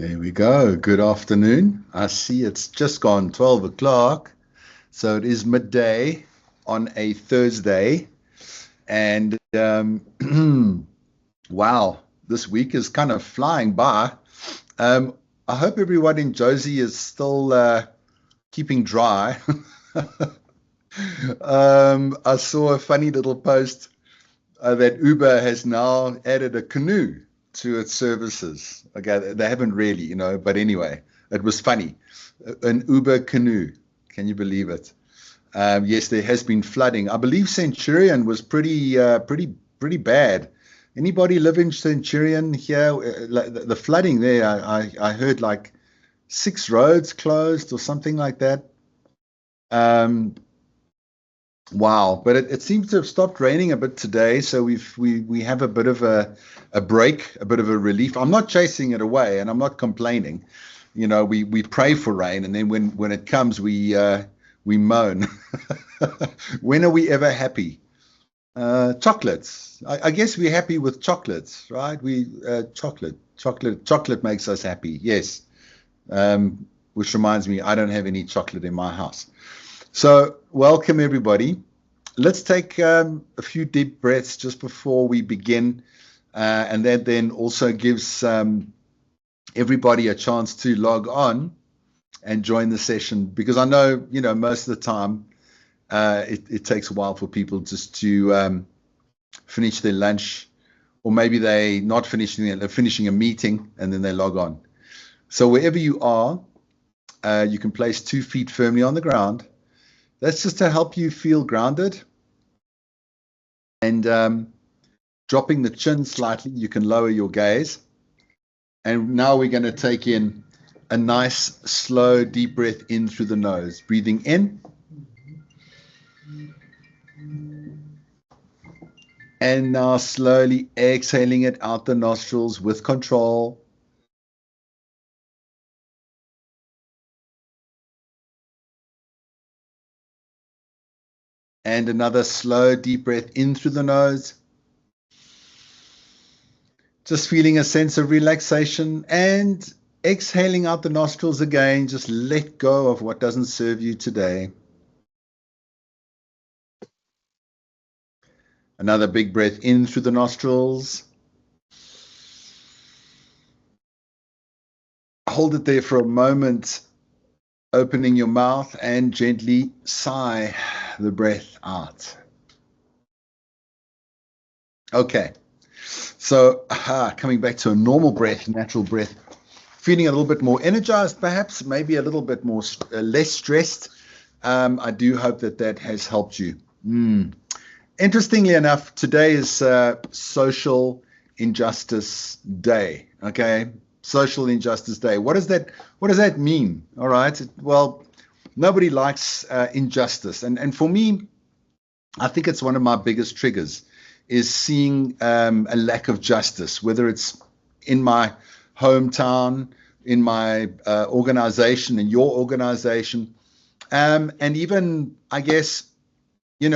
There we go. Good afternoon. I see it's just gone 12 o'clock. So it is midday on a Thursday. And wow, this week is kind of flying by. I hope everyone in Josie is still keeping dry. I saw a funny little post that Uber has now added a canoe to its services. Okay, they haven't really, but anyway, it was funny. An Uber canoe. Can you believe it? Yes, there has been flooding. I believe Centurion was pretty bad. Anybody live in Centurion here? Like the flooding there, I heard like 6 roads closed or something like that. Um, Wow, but it seems to have stopped raining a bit today, so we have a bit of a break, a bit of a relief. I'm not chasing it away, and I'm not complaining. We pray for rain, and then when it comes, we moan. When are we ever happy? Chocolates. I guess we're happy with chocolates, right? Chocolate makes us happy. Yes. Which reminds me, I don't have any chocolate in my house. So, welcome everybody. Let's take a few deep breaths just before we begin, and that then also gives everybody a chance to log on and join the session, because I know, most of the time it takes a while for people just to finish their lunch, or maybe they're not finishing it, they're finishing a meeting and then they log on. So wherever you are, you can place 2 feet firmly on the ground. That's just to help you feel grounded. And dropping the chin slightly, you can lower your gaze. And now we're going to take in a nice, slow, deep breath in through the nose. Breathing in. And now slowly exhaling it out the nostrils with control. And another slow, deep breath in through the nose. Just feeling a sense of relaxation, and exhaling out the nostrils again. Just let go of what doesn't serve you today. Another big breath in through the nostrils. Hold it there for a moment, opening your mouth, and gently sigh the breath out. Okay, so coming back to a normal breath, natural breath, feeling a little bit more energized, perhaps, maybe a little bit more less stressed. I do hope that has helped you. Interestingly enough, today is Social Injustice Day. Okay, Social Injustice Day. What does that mean? All right. Well, nobody likes injustice, and for me, I think it's one of my biggest triggers is seeing a lack of justice, whether it's in my hometown, in my organization, in your organization, and even, I guess, in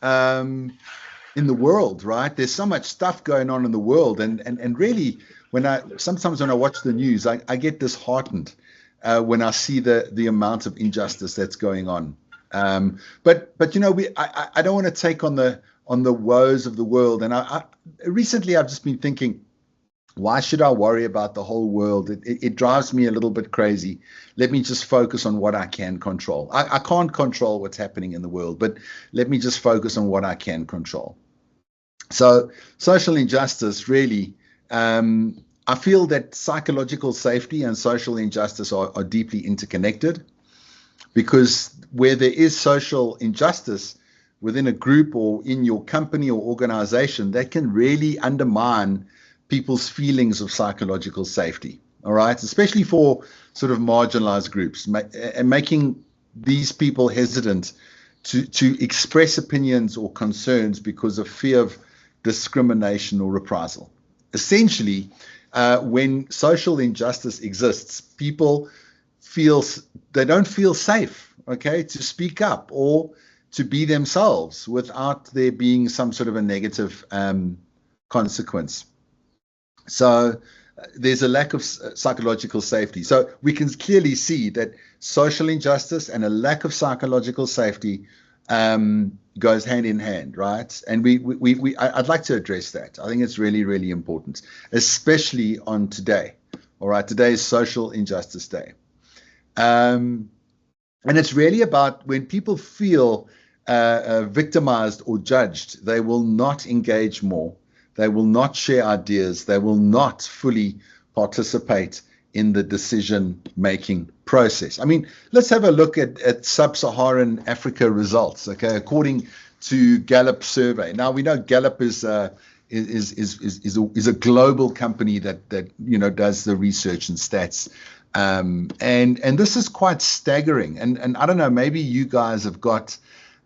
the world, right? There's so much stuff going on in the world, and really, sometimes when I watch the news, I get disheartened when I see the amount of injustice that's going on. But I don't want to take on the woes of the world. And recently I've just been thinking, why should I worry about the whole world? It drives me a little bit crazy. Let me just focus on what I can control. I can't control what's happening in the world, but let me just focus on what I can control. So social injustice, really, I feel that psychological safety and social injustice are deeply interconnected, because where there is social injustice within a group or in your company or organization, that can really undermine people's feelings of psychological safety. All right, especially for sort of marginalized groups, and making these people hesitant to express opinions or concerns because of fear of discrimination or reprisal. Essentially, when social injustice exists, people they don't feel safe, okay, to speak up or to be themselves without there being some sort of a negative consequence. So there's a lack of psychological safety. So we can clearly see that social injustice and a lack of psychological safety goes hand in hand, right? And I'd like to address that. I think it's really, really important, especially on today. All right, today is Social Injustice Day. And it's really about when people feel victimized or judged, they will not engage more. They will not share ideas. They will not fully participate in the decision-making process. I mean, let's have a look at sub-Saharan Africa results. Okay, according to Gallup survey. Now we know Gallup is a global company that does the research and stats, and this is quite staggering. And I don't know, maybe you guys have got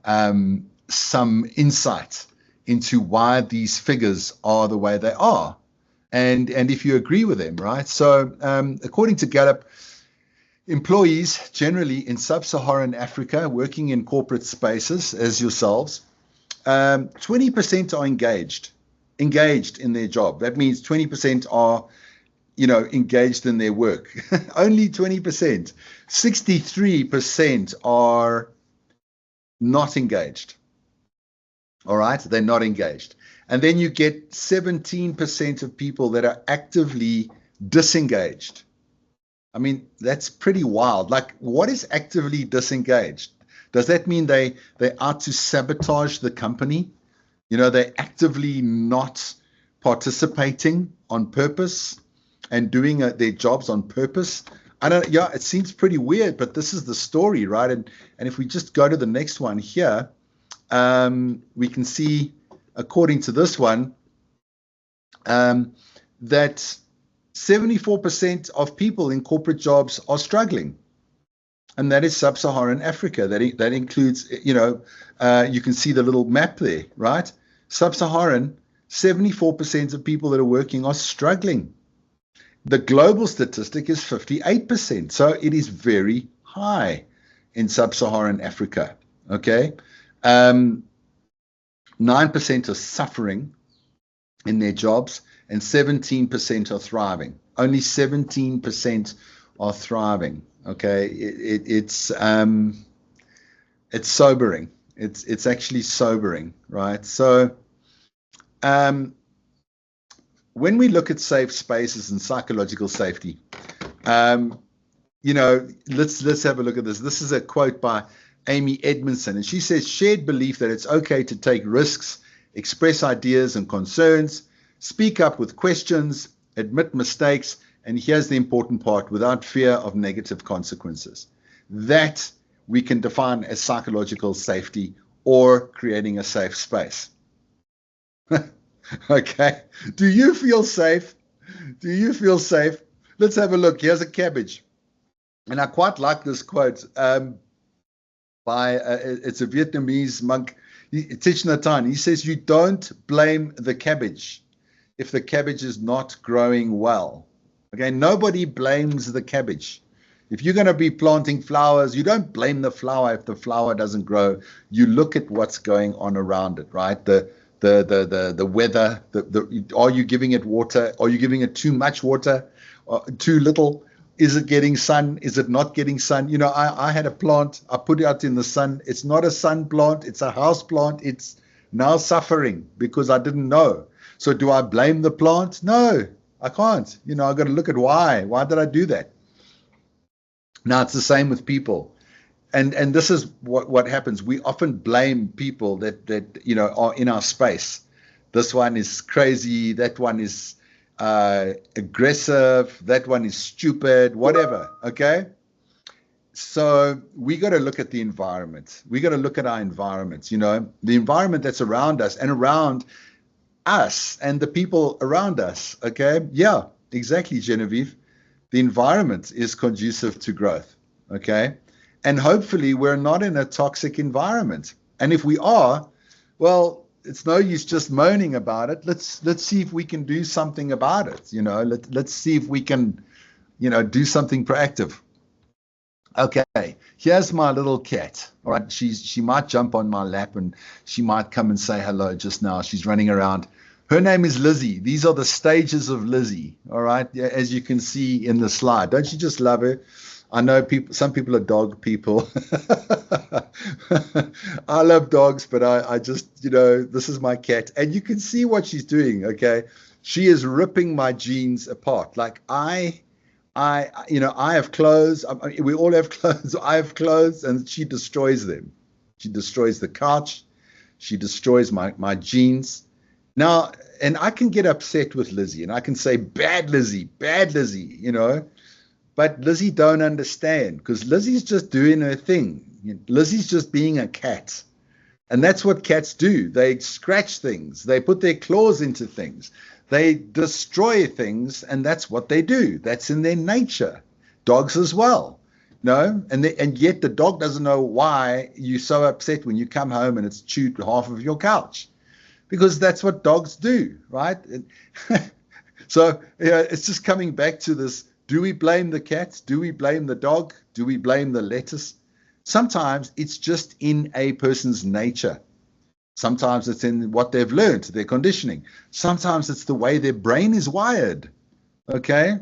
some insight into why these figures are the way they are, and if you agree with them, right? So according to Gallup, employees generally in sub-Saharan Africa working in corporate spaces as yourselves, 20% are engaged in their job. That means 20% are engaged in their work. Only 20%. 63% are not engaged. All right, they're not engaged. And then you get 17% of people that are actively disengaged. I mean, that's pretty wild. Like, what is actively disengaged? Does that mean they're out to sabotage the company? They're actively not participating on purpose and doing their jobs on purpose. It seems pretty weird, but this is the story, right? And if we just go to the next one here, we can see, according to this one, that 74% of people in corporate jobs are struggling. And that is sub-Saharan Africa. That includes, you can see the little map there, right? Sub-Saharan, 74% of people that are working are struggling. The global statistic is 58%. So it is very high in sub-Saharan Africa, okay? 9% are suffering in their jobs, and 17% are thriving. Only 17% are thriving. Okay, it's sobering. It's actually sobering, right? So, when we look at safe spaces and psychological safety, let's have a look at this. This is a quote by Amy Edmondson, and she says, "Shared belief that it's okay to take risks, express ideas and concerns, speak up with questions, admit mistakes, and here's the important part, without fear of negative consequences." That we can define as psychological safety or creating a safe space. Okay. Do you feel safe? Do you feel safe? Let's have a look. Here's a cabbage. And I quite like this quote by, it's a Vietnamese monk, Thich Nhat Hanh. He says, "You don't blame the cabbage if the cabbage is not growing well." Okay, nobody blames the cabbage. If you're going to be planting flowers, you don't blame the flower if the flower doesn't grow. You look at what's going on around it, right? The weather, are you giving it water? Are you giving it too much water? Too little? Is it getting sun? Is it not getting sun? I had a plant, I put it out in the sun. It's not a sun plant, it's a house plant. It's now suffering because I didn't know. So do I blame the plant? No, I can't. I've got to look at why. Why did I do that? Now it's the same with people. And this is what happens. We often blame people that are in our space. This one is crazy. That one is aggressive. That one is stupid. Whatever. Okay. So we got to look at the environment. We got to look at our environments. The environment that's around us and around us and the people around us. Okay. Yeah. Exactly, Genevieve. The environment is conducive to growth. Okay. And hopefully we're not in a toxic environment. And if we are, well, it's no use just moaning about it. Let's see if we can do something about it. Let's see if we can, do something proactive. Okay, here's my little cat. All right, she might jump on my lap and she might come and say hello just now. She's running around Her name is Lizzie. These are the stages of Lizzie, all right, as you can see in the slide. Don't you just love her? I know some people are dog people. I love dogs, but I just, this is my cat. And you can see what she's doing, okay? She is ripping my jeans apart. Like I have clothes. We all have clothes. I have clothes, and she destroys them. She destroys the couch. She destroys my jeans. Now, and I can get upset with Lizzie, and I can say, bad Lizzie, but Lizzie don't understand, because Lizzie's just doing her thing. Lizzie's just being a cat. And that's what cats do. They scratch things. They put their claws into things. They destroy things, and that's what they do. That's in their nature. Dogs as well. And yet the dog doesn't know why you're so upset when you come home and it's chewed half of your couch. Because that's what dogs do, right? So it's just coming back to this. Do we blame the cat? Do we blame the dog? Do we blame the lettuce? Sometimes it's just in a person's nature. Sometimes it's in what they've learned, their conditioning. Sometimes it's the way their brain is wired. Okay?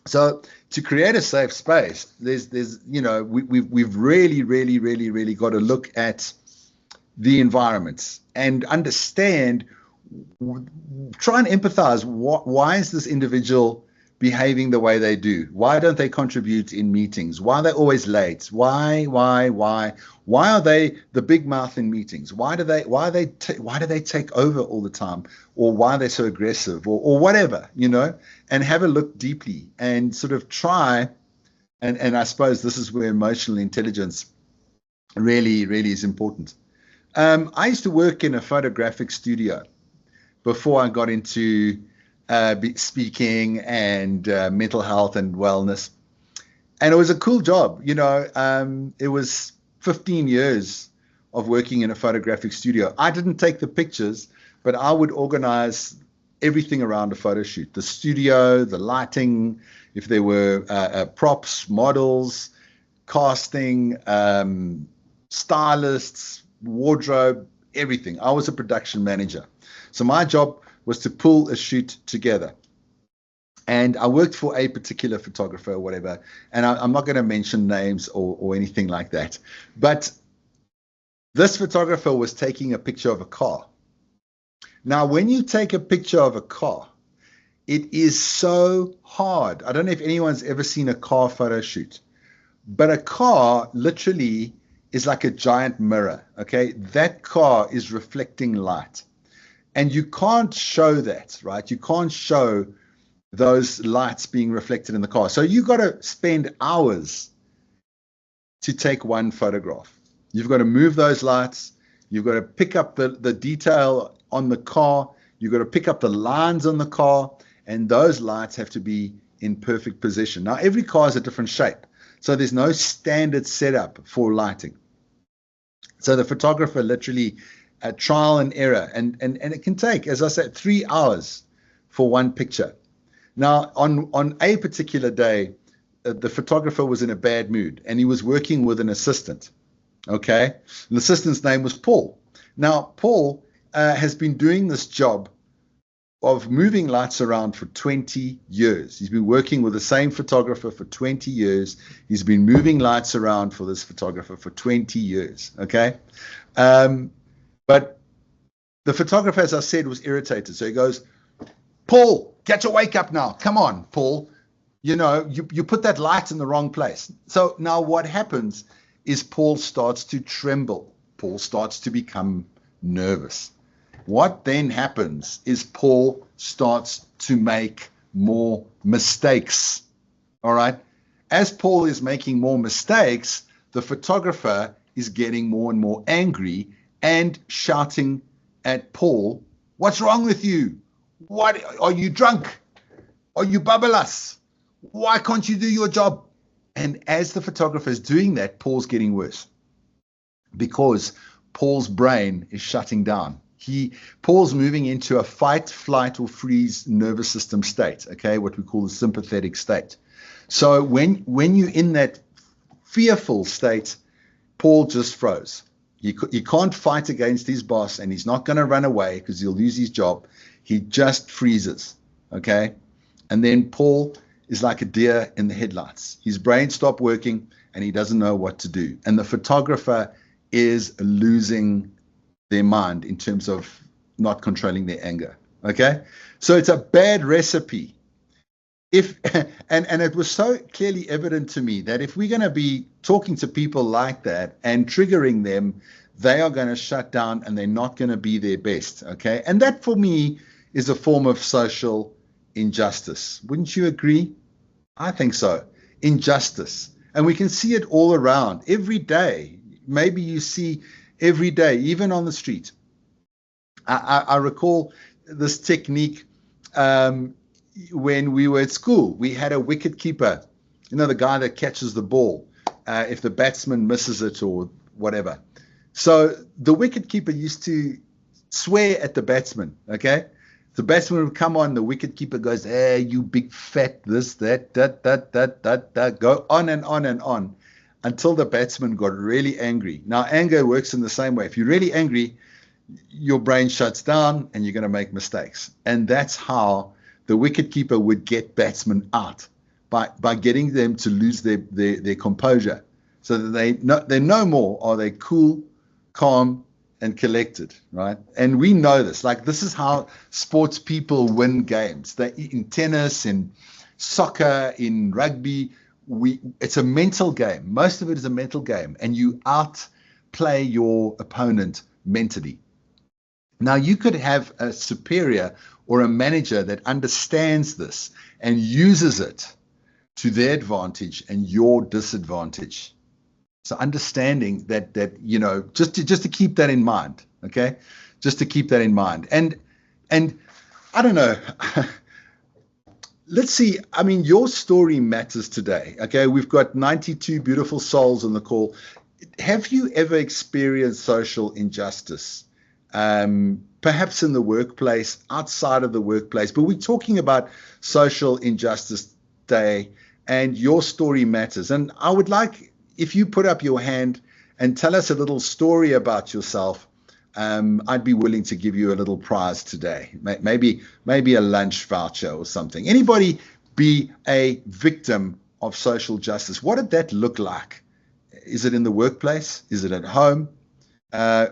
So to create a safe space, we've really, really, really, really got to look at the environments and understand, try and empathize. Why is this individual behaving the way they do? Why don't they contribute in meetings? Why are they always late? Why are they the big mouth in meetings? Why do they take over all the time? Or why are they so aggressive, or whatever, and have a look deeply and sort of try. And I suppose this is where emotional intelligence really, really is important. I used to work in a photographic studio before I got into speaking and mental health and wellness. And it was a cool job. It was 15 years of working in a photographic studio. I didn't take the pictures, but I would organize everything around a photo shoot: the studio, the lighting, if there were props, models, casting, stylists, wardrobe, everything. I was a production manager. So my job was to pull a shoot together. And I worked for a particular photographer or whatever. And I'm not going to mention names or anything like that. But this photographer was taking a picture of a car. Now, when you take a picture of a car, it is so hard. I don't know if anyone's ever seen a car photo shoot, but a car literally is like a giant mirror, okay? That car is reflecting light. And you can't show that, right? You can't show those lights being reflected in the car. So you've got to spend hours to take one photograph. You've got to move those lights. You've got to pick up the detail on the car. You've got to pick up the lines on the car. And those lights have to be in perfect position. Now, every car is a different shape. So there's no standard setup for lighting. So the photographer literally trial and error, and it can take, as I said, 3 hours for one picture. Now, on a particular day, the photographer was in a bad mood, and he was working with an assistant. Okay, and the assistant's name was Paul. Now, Paul has been doing this job of moving lights around for 20 years. He's been working with the same photographer for 20 years. He's been moving lights around for this photographer for 20 years. Okay. But the photographer, as I said, was irritated. So he goes, Paul, get your wake up now. Come on, Paul. You put that light in the wrong place. So now what happens is Paul starts to tremble. Paul starts to become nervous. What then happens is Paul starts to make more mistakes. All right. As Paul is making more mistakes, the photographer is getting more and more angry and shouting at Paul, "What's wrong with you? What, are you drunk? Are you bubbleless? Why can't you do your job?" And as the photographer is doing that, Paul's getting worse because Paul's brain is shutting down. Paul's moving into a fight, flight, or freeze nervous system state, okay, what we call the sympathetic state. So when you're in that fearful state, Paul just froze. He can't fight against his boss, and he's not going to run away because he'll lose his job. He just freezes, okay? And then Paul is like a deer in the headlights. His brain stopped working, and he doesn't know what to do. And the photographer is losing their mind in terms of not controlling their anger, okay? So it's a bad recipe. And it was so clearly evident to me that if we're going to be talking to people like that and triggering them, they are going to shut down and they're not going to be their best, okay? And that for me is a form of social injustice. Wouldn't you agree? I think so. Injustice. And we can see it all around every day. Maybe you see every day, even on the street. I recall this technique when we were at school. We had a wicket keeper, the guy that catches the ball if the batsman misses it or whatever. So the wicket keeper used to swear at the batsman, okay? The batsman would come on, the wicket keeper goes, hey, you big fat this, that, go on and on and on until the batsman got really angry. Now, anger works in the same way. If you're really angry, your brain shuts down and you're going to make mistakes. And that's how the wicketkeeper would get batsmen out, by getting them to lose their composure, so that they no more are they cool, calm, and collected, right? And we know this. Like, this is how sports people win games. In tennis, in soccer, in rugby, it's a mental game. Most of it is a mental game, and you outplay your opponent mentally. Now, you could have a superior or a manager that understands this and uses it to their advantage and your disadvantage. So understanding that just to keep that in mind, okay? Just to keep that in mind. And I don't know. Let's see. I mean, your story matters today, okay? We've got 92 beautiful souls on the call. Have you ever experienced social injustice? Perhaps in the workplace, outside of the workplace, but we're talking about social injustice day, and your story matters. And I would like, if you put up your hand and tell us a little story about yourself, I'd be willing to give you a little prize today, maybe a lunch voucher or something. Anybody be a victim of social justice? What did that look like? Is it in the workplace? Is it at home?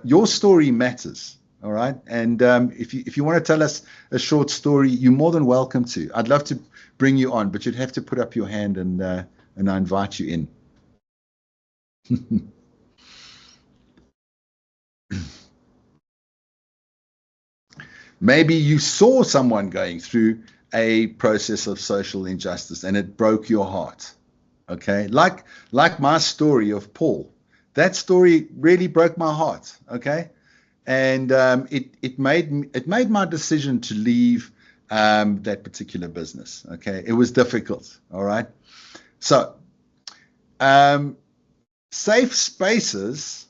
Your story matters, all right? And if you want to tell us a short story, you're more than welcome to. I'd love to bring you on, but you'd have to put up your hand, and I invite you in. Maybe you saw someone going through a process of social injustice and it broke your heart, okay? Like my story of Paul. That story really broke my heart, okay? And it made my decision to leave that particular business, okay? It was difficult, all right? So, safe spaces,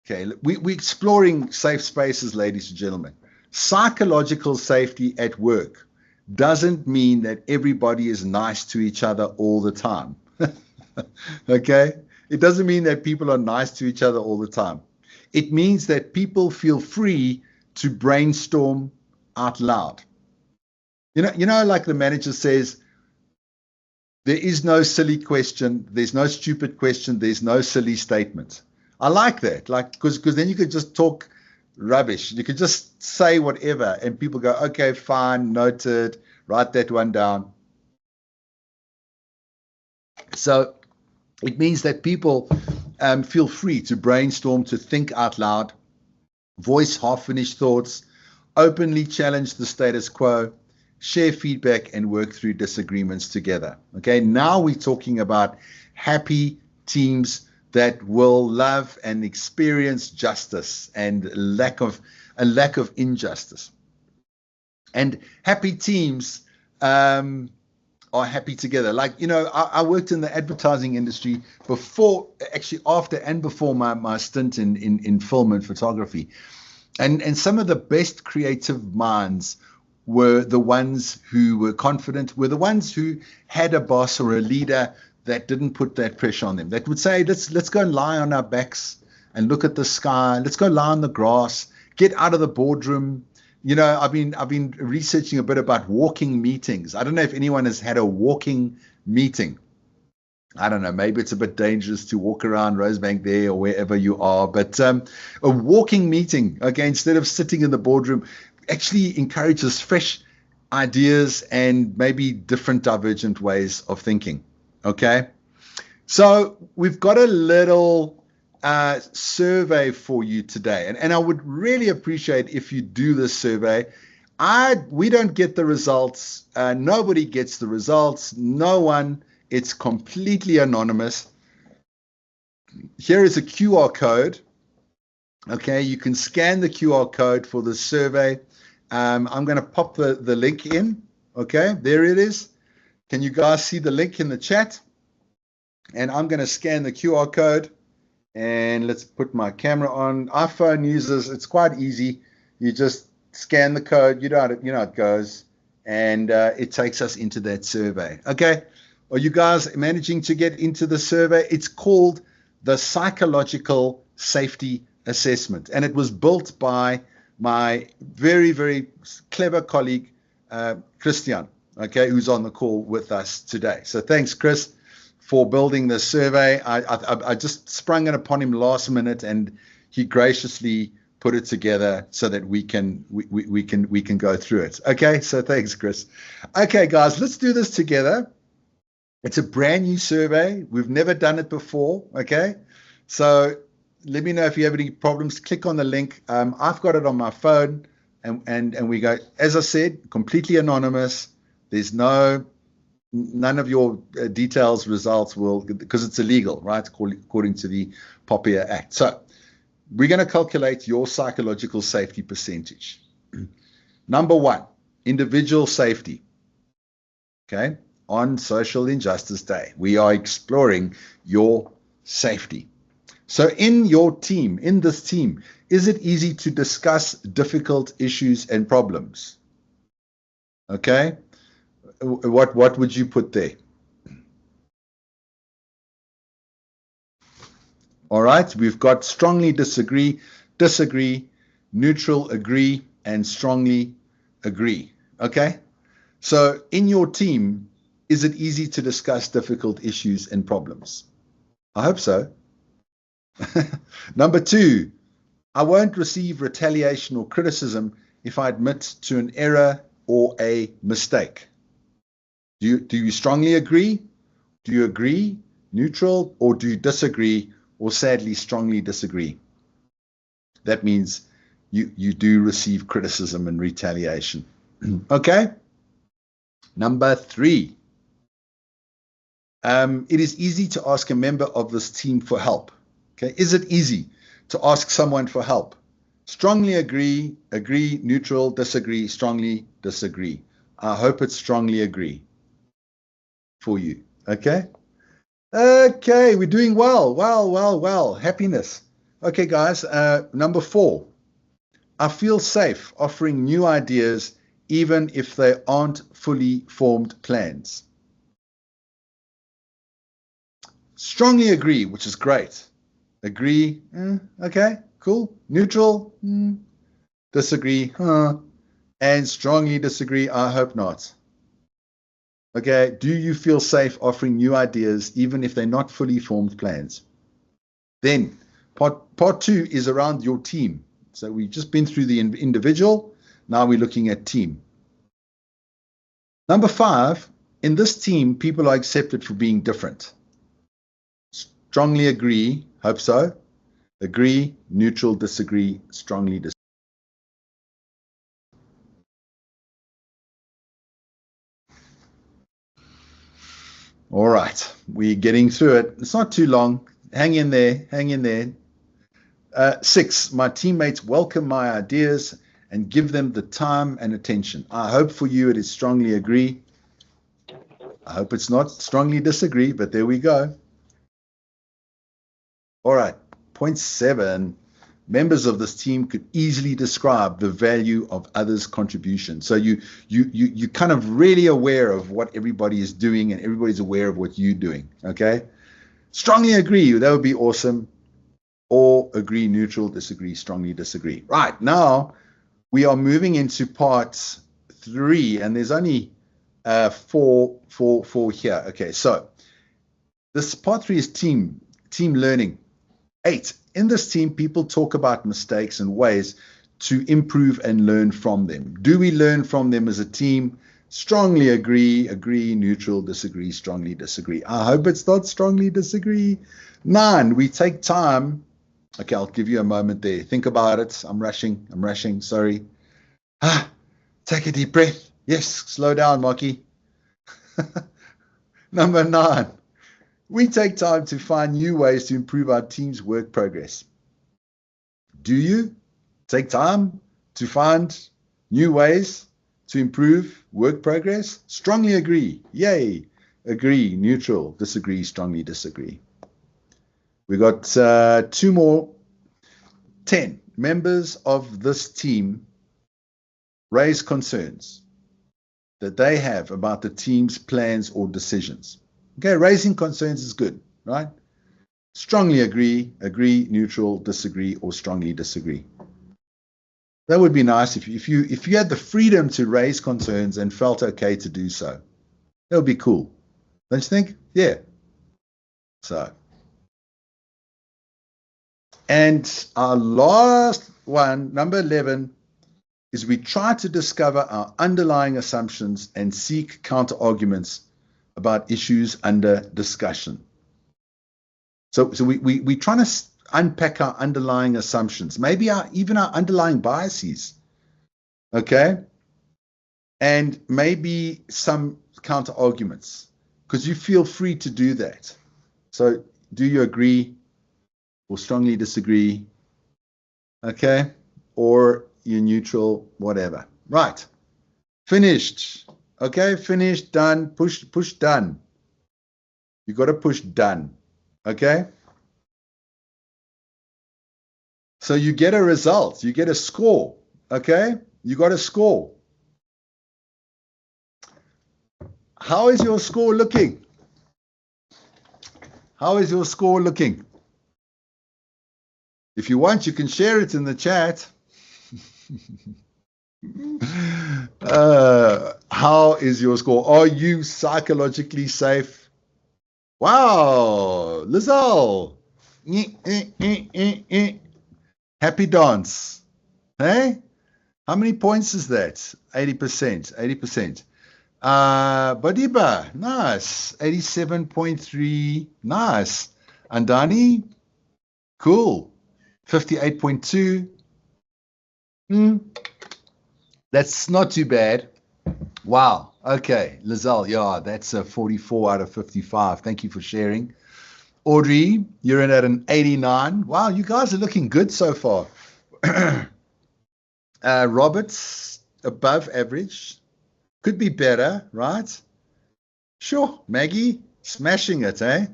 okay, we're exploring safe spaces, ladies and gentlemen. Psychological safety at work doesn't mean that everybody is nice to each other all the time, okay? It doesn't mean that people are nice to each other all the time. It means that people feel free to brainstorm out loud. You know, like the manager says, there is no silly question, there's no stupid question, there's no silly statement. I like that, because then you could just talk rubbish. You could just say whatever, and people go, okay, fine, noted, write that one down. So it means that people feel free to brainstorm, to think out loud, voice half-finished thoughts, openly challenge the status quo, share feedback, and work through disagreements together. Okay, now we're talking about happy teams that will love and experience justice and a lack of injustice. And happy teams are happy together. Like, I worked in the advertising industry after and before my stint in film and photography. And some of the best creative minds were the ones who were confident, were the ones who had a boss or a leader that didn't put that pressure on them, that would say, let's go and lie on our backs and look at the sky. Let's go lie on the grass, get out of the boardroom. You know, I've been researching a bit about walking meetings. I don't know if anyone has had a walking meeting. I don't know, maybe it's a bit dangerous to walk around Rosebank there or wherever you are, but a walking meeting, okay, instead of sitting in the boardroom, actually encourages fresh ideas and maybe different divergent ways of thinking, okay? So we've got a little survey for you today, and I would really appreciate if you do this survey. We don't get the results. Nobody gets the results. No one. It's completely anonymous. Here is a QR code. Okay, you can scan the QR code for the survey. I'm going to pop the link in. Okay, there it is. Can you guys see the link in the chat? And I'm going to scan the QR code. And let's put my camera on. iPhone users, it's quite easy. You just scan the code. You know how it goes. And it takes us into that survey. Okay. Are you guys managing to get into the survey? It's called the Psychological Safety Assessment, and it was built by my very, very clever colleague, Christian, okay, who's on the call with us today. So thanks, Chris, for building the survey. I just sprung it upon him last minute, and he graciously put it together so that we can go through it. Okay, so thanks, Chris. Okay, guys, let's do this together. It's a brand new survey. We've never done it before, okay? So let me know if you have any problems. Click on the link. I've got it on my phone, and we go, as I said, completely anonymous. There's none of your details, results will, because it's illegal, right, according to the POPIA Act. So we're going to calculate your psychological safety percentage. Number one, individual safety, okay? On Social Injustice Day, we are exploring your safety. So in this team, is it easy to discuss difficult issues and problems? Okay. What would you put there? All right. We've got strongly disagree, neutral agree, and strongly agree. Okay. So in your team, is it easy to discuss difficult issues and problems? I hope so. Number two, I won't receive retaliation or criticism if I admit to an error or a mistake. Do you strongly agree? Do you agree, neutral, or do you disagree, or sadly strongly disagree? That means you do receive criticism and retaliation. Okay. Number three. It is easy to ask a member of this team for help. Okay, is it easy to ask someone for help? Strongly agree, neutral, disagree, strongly disagree. I hope it's strongly agree for you. Okay. Okay, we're doing well. Well. Happiness. Okay, guys. Number four. I feel safe offering new ideas even if they aren't fully formed plans. Strongly agree, which is great. Agree, okay, cool. Neutral, disagree, and strongly disagree, I hope not. Okay, do you feel safe offering new ideas even if they're not fully formed plans? Then, part two is around your team. So we've just been through the individual, now we're looking at team. Number five, in this team, people are accepted for being different. Strongly agree, hope so. Agree, neutral, disagree, strongly disagree. All right, we're getting through it. It's not too long. Hang in there, hang in there. 6, my teammates welcome my ideas and give them the time and attention. I hope for you it is strongly agree. I hope it's not strongly disagree, but there we go. All right, point 7. Members of this team could easily describe the value of others' contribution. So you kind of really aware of what everybody is doing and everybody's aware of what you're doing, okay? Strongly agree, that would be awesome. or agree, neutral, disagree, strongly disagree. Right, now we are moving into part 3, and there's only four here. Okay, so this part 3 is team learning. 8, in this team, people talk about mistakes and ways to improve and learn from them. Do we learn from them as a team? Strongly agree, neutral, disagree, strongly disagree. I hope it's not strongly disagree. 9, we take time. Okay, I'll give you a moment there. Think about it. I'm rushing. Sorry. Take a deep breath. Yes, slow down, Marky. Number 9, we take time to find new ways to improve our team's work progress. Do you take time to find new ways to improve work progress? Strongly agree. Yay. Agree, neutral, disagree, strongly disagree. We got 2 more. 10, members of this team raise concerns that they have about the team's plans or decisions. Okay, raising concerns is good, right? Strongly agree, neutral, disagree, or strongly disagree. That would be nice if you had the freedom to raise concerns and felt okay to do so. That would be cool. Don't you think? Yeah. So. And our last one, number 11, is we try to discover our underlying assumptions and seek counter arguments about issues under discussion. So we're trying to unpack our underlying assumptions, maybe even our underlying biases, okay? And maybe some counter arguments, because you feel free to do that. So do you agree or strongly disagree? Okay, or you're neutral, whatever. Right, finished. Okay, finished, done, push done. You got to push done. Okay, so you get a result, you get a score. Okay, you got a score. How is your score looking? How is your score looking? If you want, you can share it in the chat. How is your score? Are you psychologically safe? Wow, Lizelle. Happy dance. Hey? How many points is that? 80%. 80%. Badiba, nice. 87.3. Nice. Andani, cool. 58.2. That's not too bad. Wow. Okay, Lizelle, yeah, that's a 44 out of 55. Thank you for sharing. Audrey, you're in at an 89. Wow, you guys are looking good so far. Roberts, above average. Could be better, right? Sure. Maggie, smashing it, eh?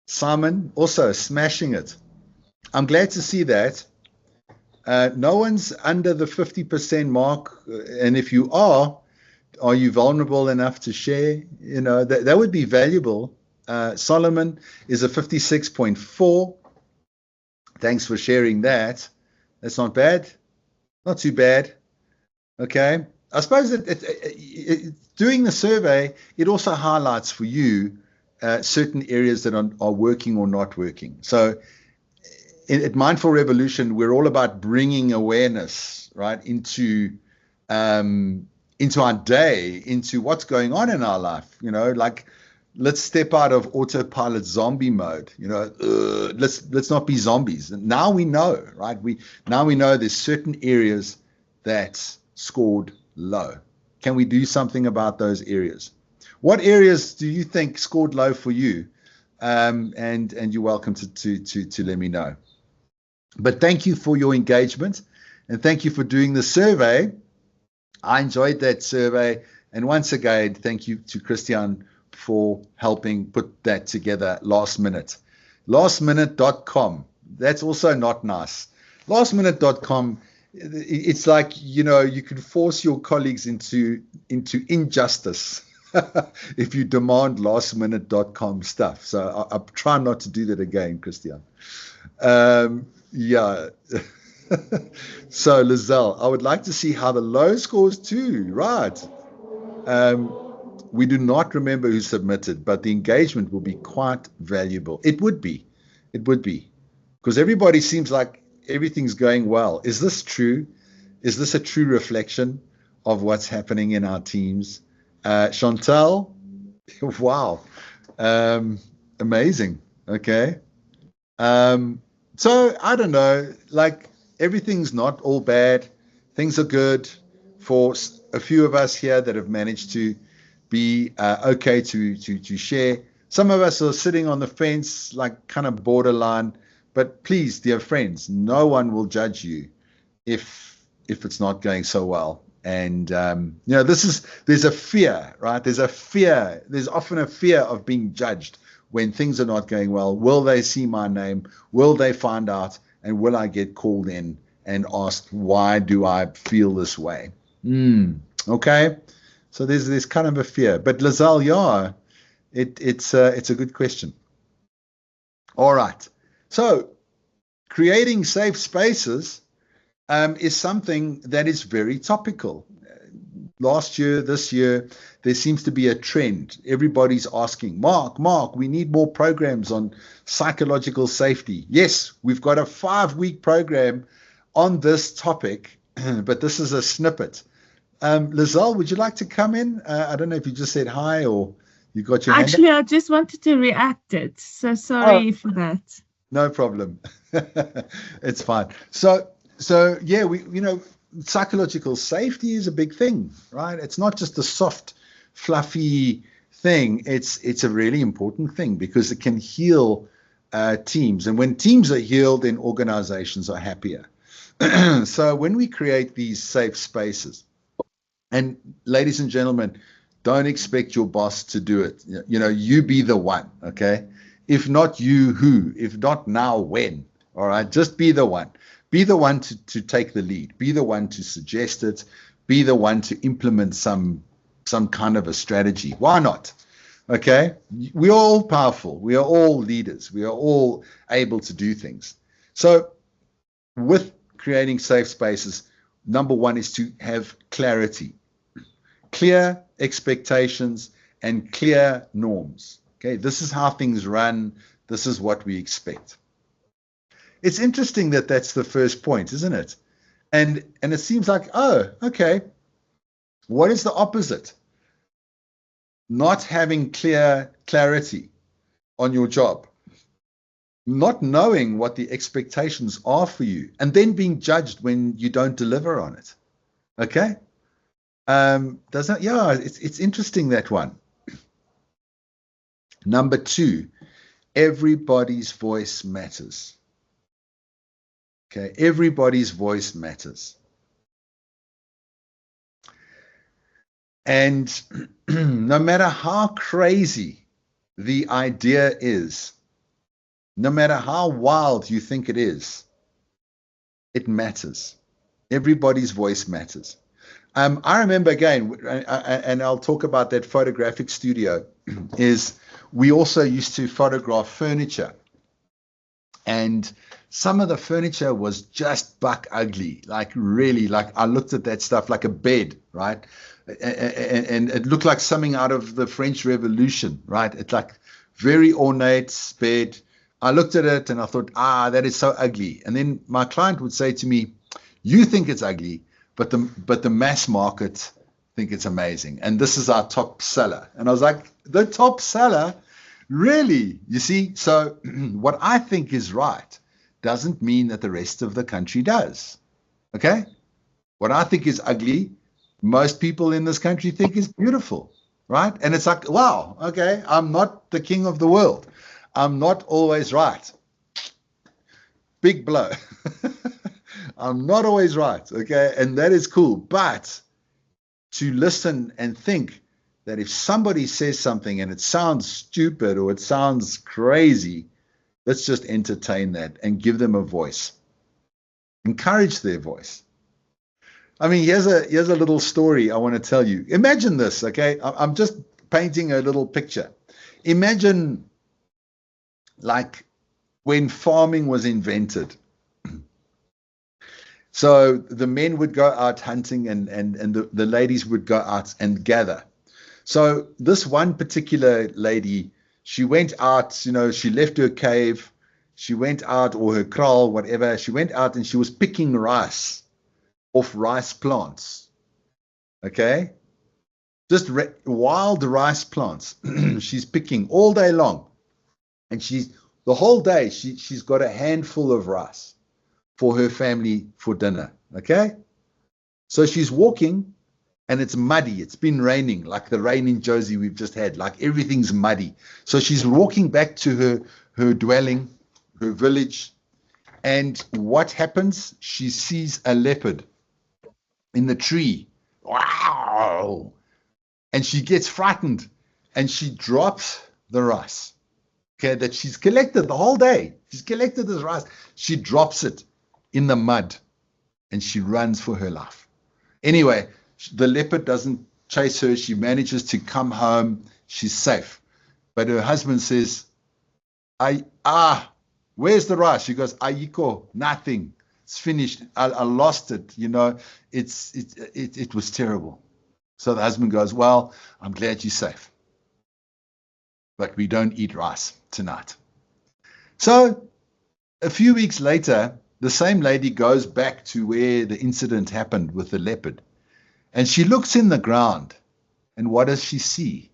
Simon, also smashing it. I'm glad to see that. No one's under the 50% mark. And if you are you vulnerable enough to share? You know, that would be valuable. Solomon is a 56.4. Thanks for sharing that. That's not bad. Not too bad. Okay. I suppose doing the survey, it also highlights for you certain areas that are working or not working. So at Mindful Revolution, we're all about bringing awareness, right, into our day, into what's going on in our life. You know, like, let's step out of autopilot zombie mode. You know, let's not be zombies. And now we know, right? Now we know there's certain areas that scored low. Can we do something about those areas? What areas do you think scored low for you? And you're welcome to let me know. But thank you for your engagement, and thank you for doing the survey. I enjoyed that survey. And once again, thank you to Christian for helping put that together last minute. Lastminute.com. That's also not nice. Lastminute.com, it's like, you know, you can force your colleagues into injustice. if you demand lastminute.com stuff. So I'll try not to do that again, Christian. Yeah. So, Lizelle, I would like to see how the low scores too. Right. We do not remember who submitted, but the engagement will be quite valuable. It would be. It would be. Because everybody seems like everything's going well. Is this true? Is this a true reflection of what's happening in our teams? Chantal, wow. Amazing. Okay. So I don't know, like everything's not all bad. Things are good for a few of us here that have managed to be okay to share. Some of us are sitting on the fence, like kind of borderline. But please, dear friends, no one will judge you if it's not going so well. And there's a fear, right? There's a fear. There's often a fear of being judged when things are not going well. Will they see my name? Will they find out? And will I get called in and asked, why do I feel this way? Okay. So there's kind of a fear. But Lizelle, yeah, it's a good question. All right. So creating safe spaces is something that is very topical. Last year, this year, there seems to be a trend. Everybody's asking, Mark, we need more programs on psychological safety. Yes, we've got a 5-week program on this topic, but this is a snippet. Lizelle, would you like to come in? I don't know if you just said hi or you got your hand up. Actually, I just wanted to react it. So sorry for that. No problem. It's fine. So yeah, psychological safety is a big thing, right? It's not just a soft, fluffy thing. It's a really important thing because it can heal teams. And when teams are healed, then organizations are happier. So when we create these safe spaces, and ladies and gentlemen, don't expect your boss to do it. You be the one, okay? If not you, who? If not now, when? All right, just be the one. Be the one to take the lead. Be the one to suggest it. Be the one to implement some kind of a strategy. Why not? Okay? We are all powerful. We are all leaders. We are all able to do things. So with creating safe spaces, number one is to have clarity. Clear expectations and clear norms. Okay? This is how things run. This is what we expect. It's interesting that that's the first point, isn't it? And it seems like, oh, okay. What is the opposite? Not having clarity on your job, not knowing what the expectations are for you, and then being judged when you don't deliver on it. Okay? It's interesting, that one. Number 2, everybody's voice matters. Okay, everybody's voice matters. And no matter how crazy the idea is, no matter how wild you think it is, it matters. Everybody's voice matters. I remember, again, and I'll talk about that photographic studio, is we also used to photograph furniture. And some of the furniture was just buck ugly, like really, like I looked at that stuff like a bed, right? And it looked like something out of the French Revolution, right? It's like very ornate bed. I looked at it and I thought, that is so ugly. And then my client would say to me, you think it's ugly, but the mass market think it's amazing. And this is our top seller. And I was like, the top seller? Really? You see, so what I think is right doesn't mean that the rest of the country does. Okay? What I think is ugly, most people in this country think is beautiful, right? And it's like, wow, okay, I'm not the king of the world. I'm not always right. Big blow. I'm not always right, okay? And that is cool. But to listen and think that if somebody says something and it sounds stupid or it sounds crazy, let's just entertain that and give them a voice. Encourage their voice. I mean, here's a little story I want to tell you. Imagine this, okay? I'm just painting a little picture. Imagine like when farming was invented. So the men would go out hunting and the ladies would go out and gather. So this one particular lady, she went out, you know, she left her cave, she went out, or her kraal, whatever. She went out and she was picking rice off rice plants. Okay? Just wild rice plants. She's picking all day long. And the whole day, she's got a handful of rice for her family for dinner. Okay? So she's walking and it's muddy. It's been raining, like the rain in Josie we've just had. Like everything's muddy. So she's walking back to her dwelling, her village. And what happens? She sees a leopard in the tree. Wow! And she gets frightened and she drops the rice. Okay, that she's collected the whole day. She's collected this rice. She drops it in the mud and she runs for her life. Anyway, the leopard doesn't chase her. She manages to come home. She's safe. But her husband says, where's the rice? She goes, Ayiko, nothing. It's finished. I lost it. You know, it was terrible. So the husband goes, well, I'm glad you're safe. But we don't eat rice tonight. So a few weeks later, the same lady goes back to where the incident happened with the leopard. And she looks in the ground. And what does she see?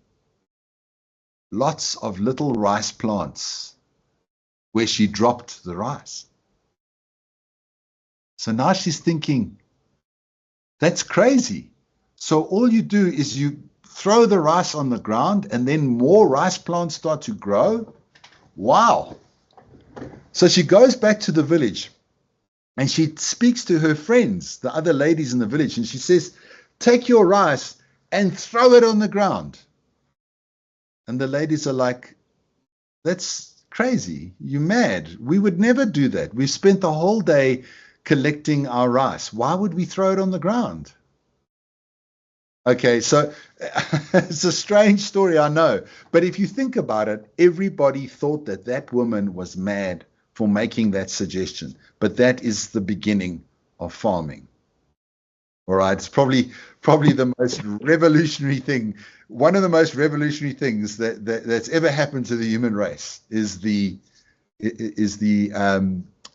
Lots of little rice plants where she dropped the rice. So now she's thinking, that's crazy. So all you do is you throw the rice on the ground and then more rice plants start to grow. Wow. So she goes back to the village and she speaks to her friends, the other ladies in the village, and she says, take your rice and throw it on the ground. And the ladies are like, that's crazy. You're mad. We would never do that. We've spent the whole day collecting our rice. Why would we throw it on the ground? Okay, so it's a strange story, I know. But if you think about it, everybody thought that that woman was mad for making that suggestion. But that is the beginning of farming. All right, it's probably the most revolutionary thing. One of the most revolutionary things that's ever happened to the human race is the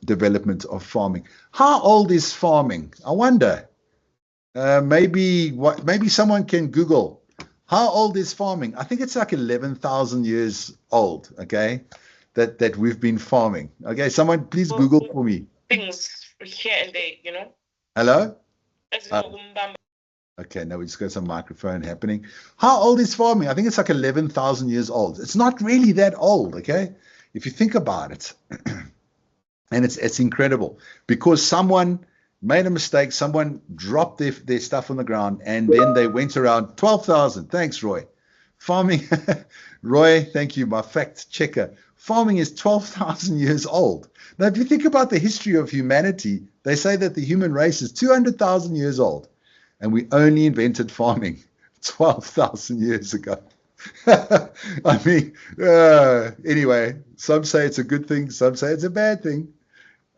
development of farming. How old is farming? I wonder. Maybe someone can Google how old is farming. I think it's like 11,000 years old. Okay, that we've been farming. Okay, someone please Google for me. Things here and there, you know. Hello. Okay, now we just got some microphone happening. How old is farming? I think it's like 11,000 years old. It's not really that old. Okay, if you think about it, and it's incredible because someone made a mistake. Someone dropped their stuff on the ground, and then they went around 12,000. Thanks, Roy. Farming, Roy, thank you, my fact checker. Farming is 12,000 years old. Now, if you think about the history of humanity, they say that the human race is 200,000 years old, and we only invented farming 12,000 years ago. I mean, anyway, some say it's a good thing, some say it's a bad thing.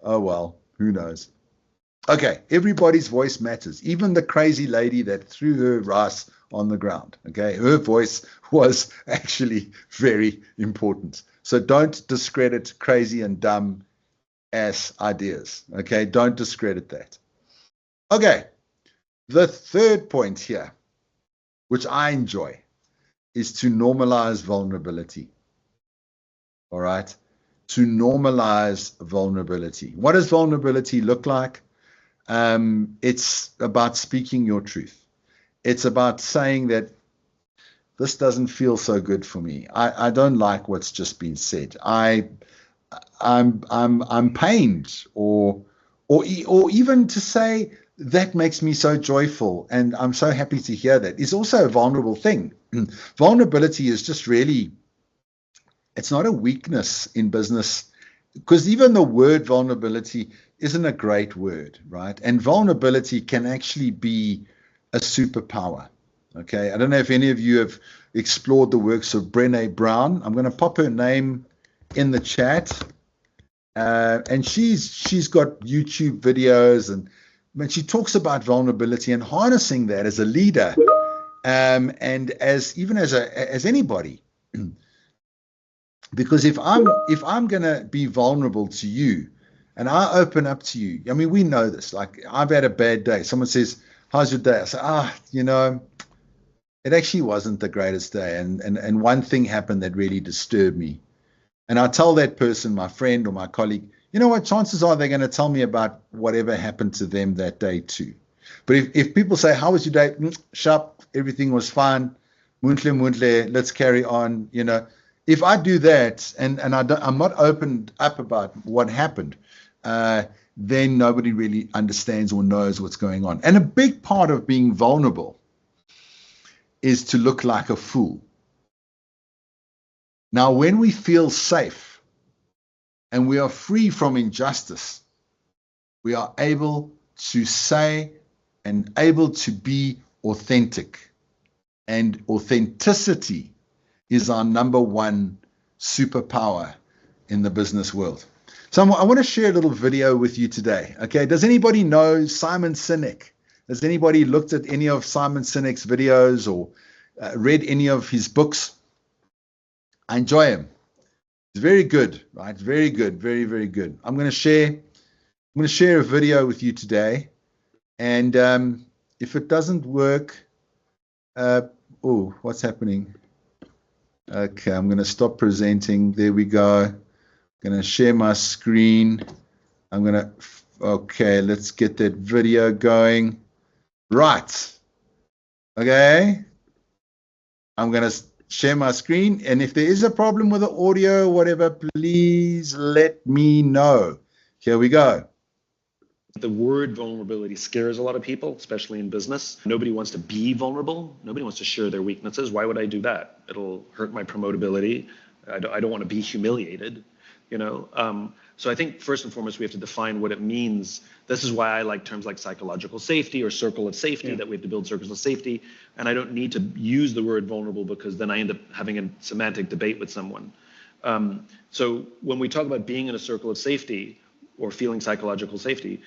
Oh, well, who knows? Okay, everybody's voice matters. Even the crazy lady that threw her rice on the ground. Okay, her voice was actually very important. So don't discredit crazy and dumb ass ideas. Okay, don't discredit that. Okay, the third point here, which I enjoy, is to normalize vulnerability. All right, to normalize vulnerability. What does vulnerability look like? It's about speaking your truth. It's about saying that this doesn't feel so good for me. I don't like what's just been said. I'm pained, or even to say that makes me so joyful, and I'm so happy to hear that is also a vulnerable thing. Vulnerability is just really, it's not a weakness in business, because even the word vulnerability isn't a great word, right? And vulnerability can actually be a superpower. Okay, I don't know if any of you have explored the works of Brené Brown. I'm going to pop her name in the chat, and she's got YouTube videos, and when she talks about vulnerability and harnessing that as a leader, and as even as anybody, because if I'm going to be vulnerable to you, and I open up to you, I mean, we know this. Like, I've had a bad day. Someone says, "How's your day?" I say, it actually wasn't the greatest day, and one thing happened that really disturbed me. And I tell that person, my friend or my colleague, you know what, chances are they're going to tell me about whatever happened to them that day too. But if people say, "How was your day?" Sharp, everything was fine. Muntle, let's carry on. If I do that and I'm not opened up about what happened, then nobody really understands or knows what's going on. And a big part of being vulnerable is to look like a fool. Now, when we feel safe and we are free from injustice, we are able to say and able to be authentic. And authenticity is our number one superpower in the business world. So I want to share a little video with you today. Okay, does anybody know Simon Sinek? Has anybody looked at any of Simon Sinek's videos or read any of his books? I enjoy him. He's very good, right? Very good, very, very good. I'm going to share a video with you today, and if it doesn't work, what's happening? Okay, I'm going to stop presenting. There we go. I'm going to share my screen. Okay, let's get that video going. Right. Okay. I'm going to share my screen. And if there is a problem with the audio or whatever, please let me know. Here we go. The word vulnerability scares a lot of people, especially in business. Nobody wants to be vulnerable. Nobody wants to share their weaknesses. Why would I do that? It'll hurt my promotability. I don't want to be humiliated, So I think first and foremost, we have to define what it means. This is why I like terms like psychological safety or circle of safety, that we have to build circles of safety. And I don't need to use the word vulnerable because then I end up having a semantic debate with someone. So when we talk about being in a circle of safety or feeling psychological safety,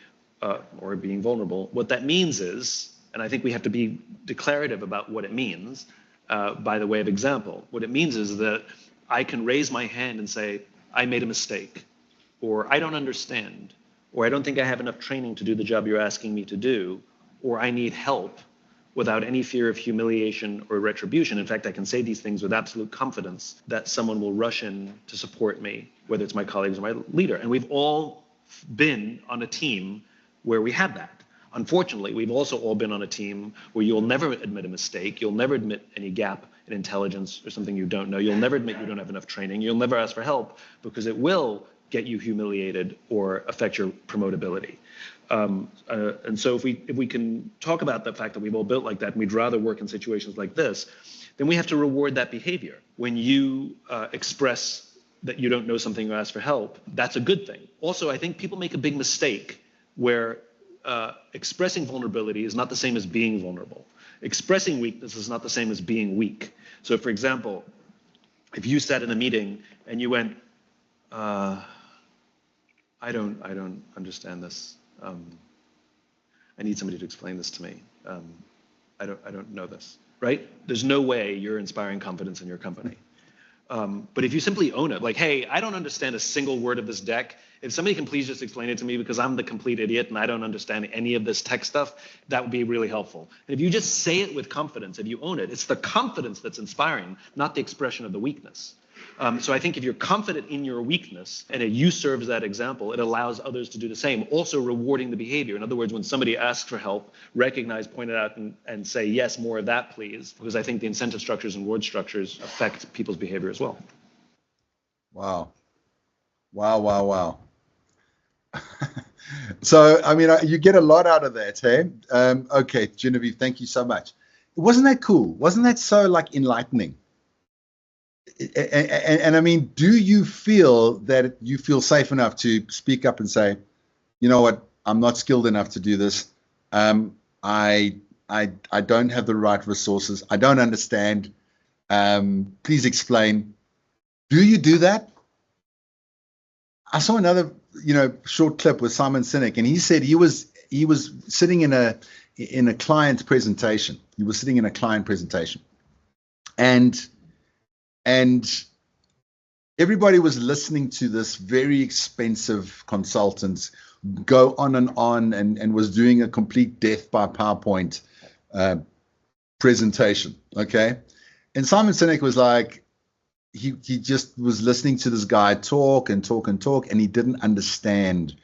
or being vulnerable, what that means is, and I think we have to be declarative about what it means by the way of example. What it means is that I can raise my hand and say, I made a mistake, or I don't understand, or I don't think I have enough training to do the job you're asking me to do, or I need help, without any fear of humiliation or retribution. In fact, I can say these things with absolute confidence that someone will rush in to support me, whether it's my colleagues or my leader. And we've all been on a team where we had that. Unfortunately, we've also all been on a team where you'll never admit a mistake, you'll never admit any gap in intelligence or something you don't know, you'll never admit you don't have enough training, you'll never ask for help because it will get you humiliated or affect your promotability. And so if we can talk about the fact that we've all built like that and we'd rather work in situations like this, then we have to reward that behavior. When you express that you don't know something or ask for help, that's a good thing. Also, I think people make a big mistake where expressing vulnerability is not the same as being vulnerable. Expressing weakness is not the same as being weak. So for example, if you sat in a meeting and you went, I don't understand this. I need somebody to explain this to me. I don't know this, right? There's no way you're inspiring confidence in your company. But if you simply own it, like, hey, I don't understand a single word of this deck. If somebody can please just explain it to me because I'm the complete idiot and I don't understand any of this tech stuff, that would be really helpful. And if you just say it with confidence, if you own it, it's the confidence that's inspiring, not the expression of the weakness. So I think if you're confident in your weakness and you serve as that example, it allows others to do the same, also rewarding the behavior. In other words, when somebody asks for help, recognize, point it out, and say, yes, more of that, please, because I think the incentive structures and reward structures affect people's behavior as well. Wow. Wow, wow, wow. So, I mean, you get a lot out of that, hey? Okay, Genevieve, thank you so much. Wasn't that cool? Wasn't that so, like, enlightening? And I mean, do you feel that you feel safe enough to speak up and say, you know what, I'm not skilled enough to do this. I I don't have the right resources. I don't understand. Please explain. Do you do that? I saw another, short clip with Simon Sinek, and he said he was sitting in a client presentation. He was sitting in a client presentation, and everybody was listening to this very expensive consultant go on and was doing a complete death by PowerPoint presentation. Okay, and Simon Sinek was like, he just was listening to this guy talk and talk and talk, and he didn't understand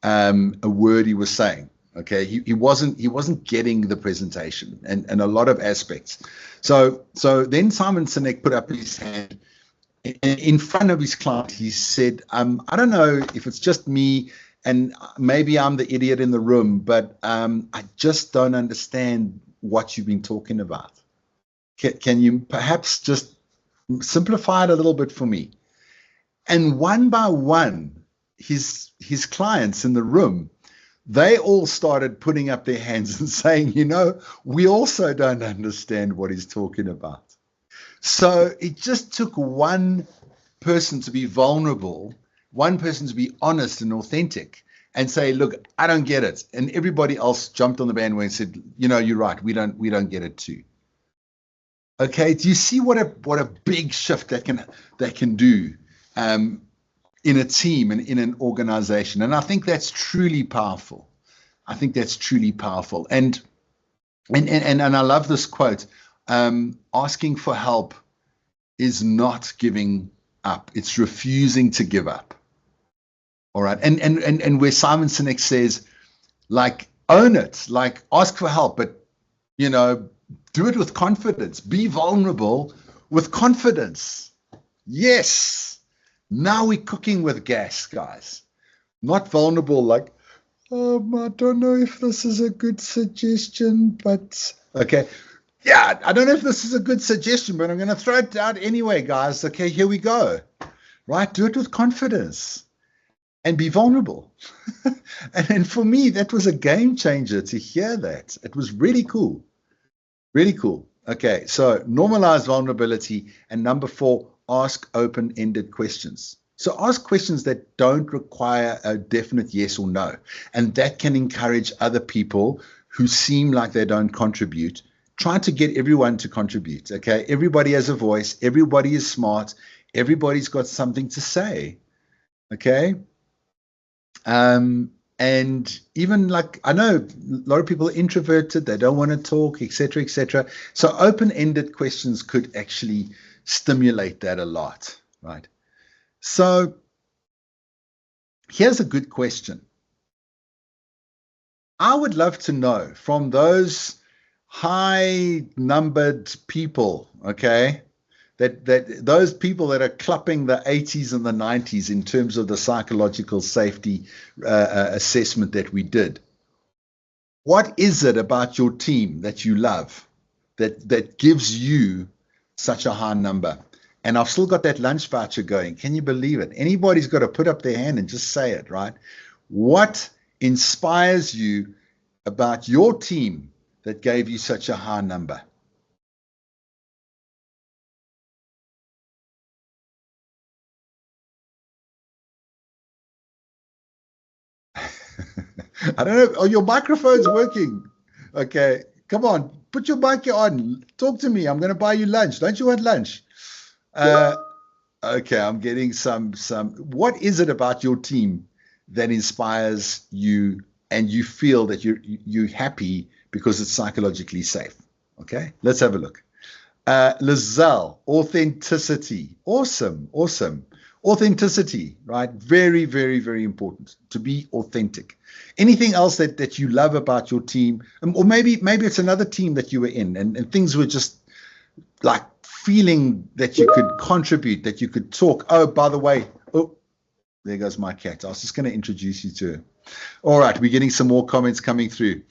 a word he was saying. Okay, he wasn't getting the presentation and a lot of aspects. So then Simon Sinek put up his hand in front of his client. He said, I don't know if it's just me and maybe I'm the idiot in the room, but I just don't understand what you've been talking about. Can you perhaps just simplify it a little bit for me? And one by one, his clients in the room, they all started putting up their hands and saying, we also don't understand what he's talking about. So it just took one person to be vulnerable, one person to be honest and authentic and say, look, I don't get it. And everybody else jumped on the bandwagon and said, you're right. We don't get it too. Okay. Do you see what a big shift that can do in a team and in an organization? And I think that's truly powerful. And I love this quote. Asking for help is not giving up. It's refusing to give up. All right. And where Simon Sinek says, like, own it, like ask for help, but, do it with confidence. Be vulnerable with confidence. Yes. Now we're cooking with gas, guys. Not vulnerable like, I don't know if this is a good suggestion, but okay. Yeah, I don't know if this is a good suggestion, but I'm going to throw it out anyway, guys. Okay, here we go. Right? Do it with confidence and be vulnerable. And for me, that was a game changer to hear that. It was really cool. Really cool. Okay, so normalize vulnerability. And number 4, ask open-ended questions. So ask questions that don't require a definite yes or no. And that can encourage other people who seem like they don't contribute. Try to get everyone to contribute, okay? Everybody has a voice. Everybody is smart. Everybody's got something to say, okay? And even like, I know a lot of people are introverted. They don't want to talk, etc., etc. So open-ended questions could actually stimulate that a lot, right? So here's a good question. I would love to know from those high-numbered people, okay, that those people that are clupping the 80s and the 90s in terms of the psychological safety assessment that we did. What is it about your team that you love that gives you such a high number? And I've still got that lunch voucher going. Can you believe it? Anybody's got to put up their hand and just say it, right? What inspires you about your team that gave you such a high number? I don't know. Oh, your microphone's working. Okay. Come on. Put your mic on. Talk to me. I'm going to buy you lunch. Don't you want lunch? Okay. I'm getting some. What is it about your team that inspires you and you feel that you're happy because it's psychologically safe? Okay. Let's have a look. Lizelle, authenticity. Awesome. Authenticity, right? Very, very, very important to be authentic. Anything else that you love about your team, or maybe it's another team that you were in and things were just like feeling that you could contribute, that you could talk. Oh, by the way, there goes my cat. I was just going to introduce you to her. All right, we're getting some more comments coming through.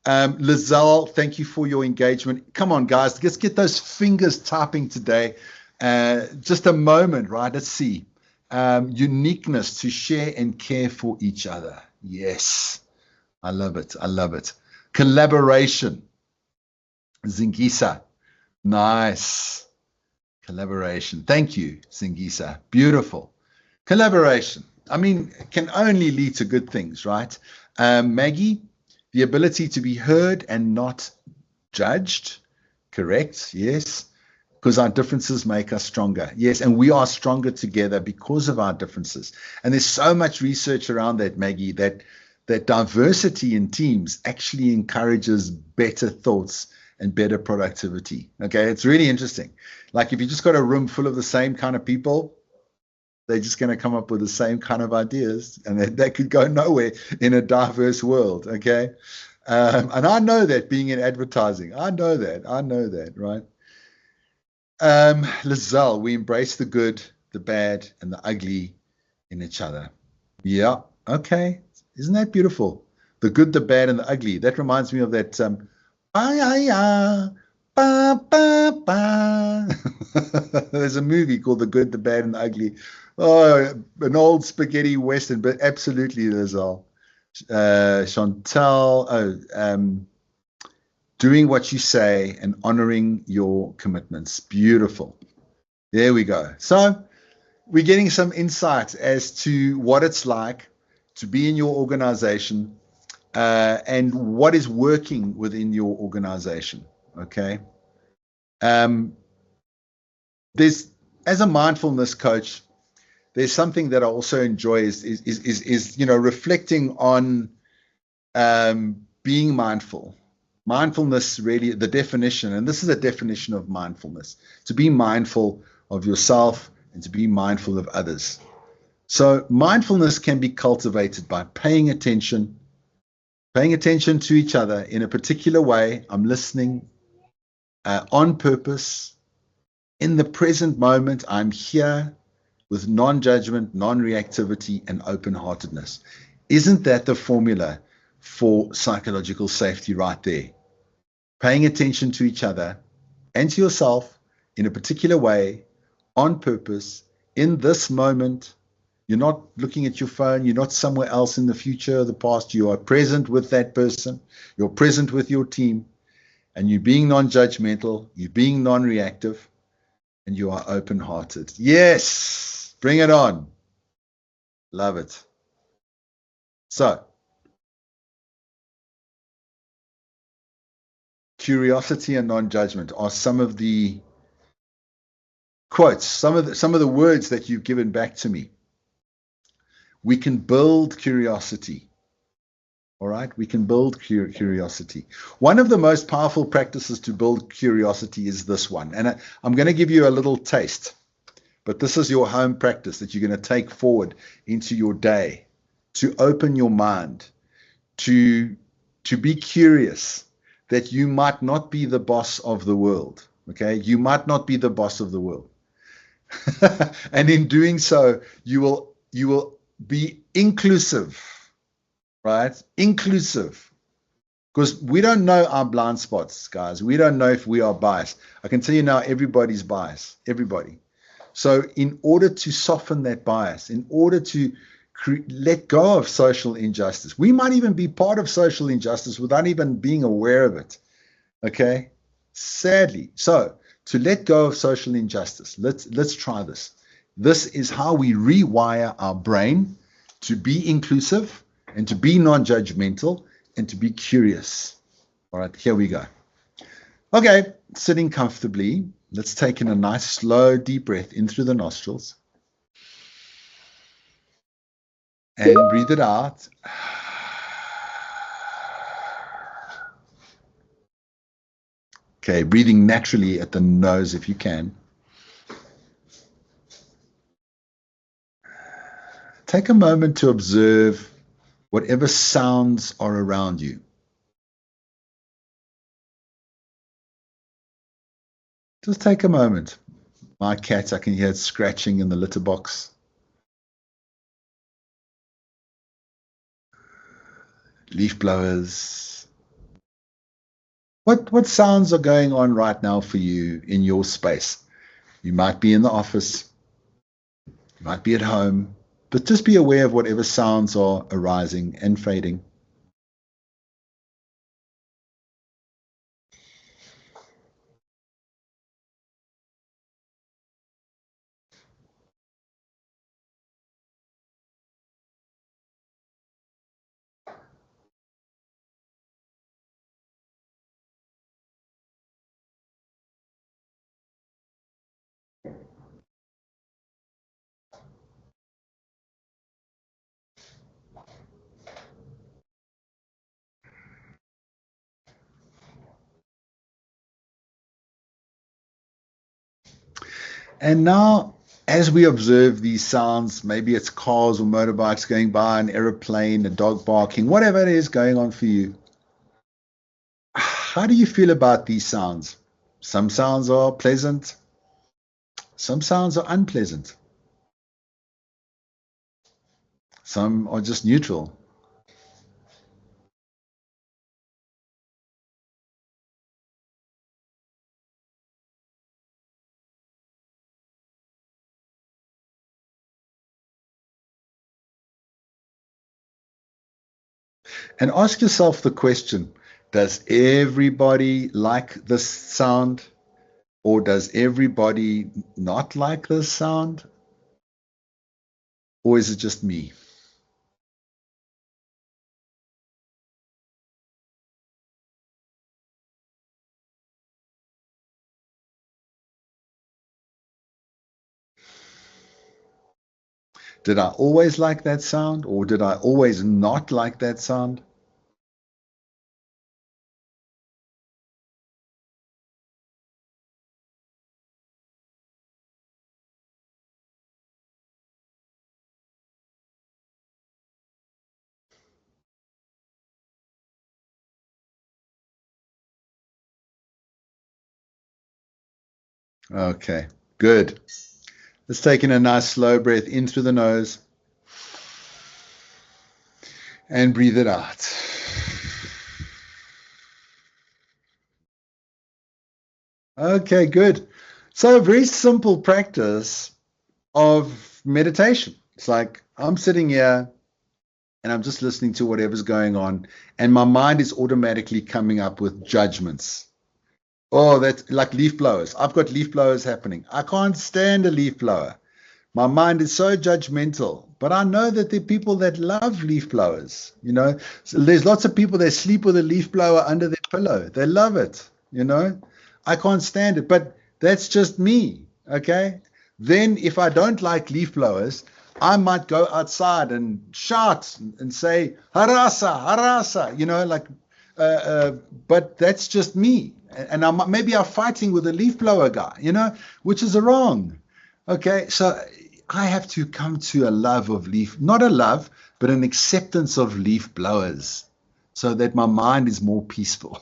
Lizelle, thank you for your engagement. Come on, guys, let's get those fingers typing today. Just a moment, right? Let's see. Uniqueness to share and care for each other. Yes, I love it. Collaboration. Zingisa. Nice. Collaboration. Thank you, Zingisa. Beautiful. Collaboration. I mean, can only lead to good things, right? Maggie, the ability to be heard and not judged. Correct. Yes. Because our differences make us stronger. Yes. And we are stronger together because of our differences. And there's so much research around that, Maggie, that diversity in teams actually encourages better thoughts and better productivity. Okay. It's really interesting. Like if you just got a room full of the same kind of people, they're just going to come up with the same kind of ideas, and they could go nowhere in a diverse world. Okay. And I know that being in advertising, I know that, right? Lizelle, we embrace the good, the bad, and the ugly in each other. Yeah. Okay. Isn't that beautiful? The good, the bad, and the ugly. That reminds me of that. Ba, ba, ba. There's a movie called The Good, the Bad, and the Ugly. Oh, an old spaghetti western, but absolutely, Lizelle. Chantal, doing what you say and honoring your commitments. Beautiful. There we go. So we're getting some insight as to what it's like to be in your organization and what is working within your organization. Okay. There's, as a mindfulness coach, there's something that I also enjoy is reflecting on being mindful. Mindfulness, really, the definition, and this is a definition of mindfulness, to be mindful of yourself and to be mindful of others. So mindfulness can be cultivated by paying attention to each other in a particular way. I'm listening on purpose. In the present moment, I'm here with non-judgment, non-reactivity, and open-heartedness. Isn't that the formula for psychological safety right there? Paying attention to each other and to yourself in a particular way, on purpose, in this moment. You're not looking at your phone. You're not somewhere else in the future or the past. You are present with that person. You're present with your team. And you're being non-judgmental. You're being non-reactive. And you are open-hearted. Yes, bring it on. Love it. So, curiosity and non-judgment are some of the quotes, some of the words that you've given back to me. We can build curiosity. All right, we can build curiosity. One of the most powerful practices to build curiosity is this one. And I'm going to give you a little taste. But this is your home practice that you're going to take forward into your day, to open your mind, to be curious that you might not be the boss of the world. Okay, you might not be the boss of the world. And in doing so, you will be inclusive, right? Inclusive. Because we don't know our blind spots, guys. We don't know if we are biased. I can tell you now, everybody's biased. Everybody. So in order to soften that bias, in order to let go of social injustice, we might even be part of social injustice without even being aware of it. Okay? Sadly. So to let go of social injustice, let's try this. This is how we rewire our brain to be inclusive and to be non-judgmental and to be curious. All right, here we go. Okay, sitting comfortably. Let's take in a nice, slow, deep breath in through the nostrils. And breathe it out. Okay, breathing naturally at the nose if you can. Take a moment to observe whatever sounds are around you. Just take a moment. My cat, I can hear it scratching in the litter box. Leaf blowers. What sounds are going on right now for you in your space? You might be in the office. You might be at home. But just be aware of whatever sounds are arising and fading. And now, as we observe these sounds, maybe it's cars or motorbikes going by, an aeroplane, a dog barking, whatever it is going on for you, how do you feel about these sounds? Some sounds are pleasant. Some sounds are unpleasant. Some are just neutral. And ask yourself the question, does everybody like this sound? Or does everybody not like this sound? Or is it just me? Did I always like that sound? Or did I always not like that sound? Okay, good. Let's take in a nice slow breath in through the nose and breathe it out. Okay, good. So a very simple practice of meditation. It's like I'm sitting here and I'm just listening to whatever's going on, and my mind is automatically coming up with judgments. Oh, that's like leaf blowers. I've got leaf blowers happening. I can't stand a leaf blower. My mind is so judgmental, but I know that there are people that love leaf blowers. So there's lots of people that sleep with a leaf blower under their pillow. They love it. I can't stand it, but that's just me. Okay. Then if I don't like leaf blowers, I might go outside and shout and say, harasa, harasa, but that's just me. And maybe I'm fighting with a leaf blower guy, which is wrong. Okay, so I have to come to a love of not a love, but an acceptance of leaf blowers so that my mind is more peaceful.